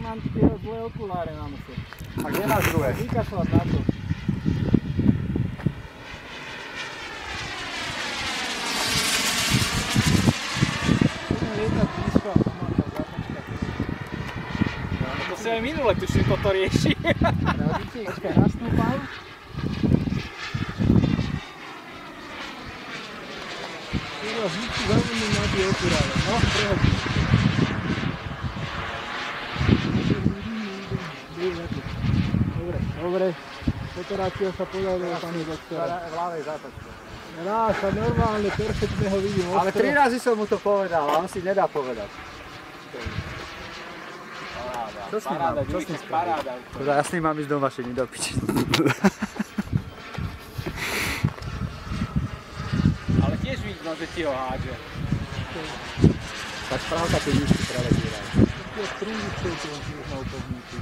mám tie zlé okuláre na nose. A kde máš druhé? Vykašľať na to. Budem lietať blízko a tam mám tá zápačka. To si aj minule tuším toto rieši. Počkaj, nastúpam. Teraz vždy zaujímam na tie okuláre. No, prehodím. Dobre. Operácia sa podarila, pani doktora. V ľavej zátočke. Ráša, normálne, perfektne ho vidím. Ale 3 razy som mu to povedal a on si nedá povedať. Čo s ním mám? Čo s ním paráda. Teda ja s ním mám ísť do mašiny, do piči. Ale tiež vidno, že ti ho hádže. Tak správka tie nízky preletí. Tie strungy, čo je to už na upevníky.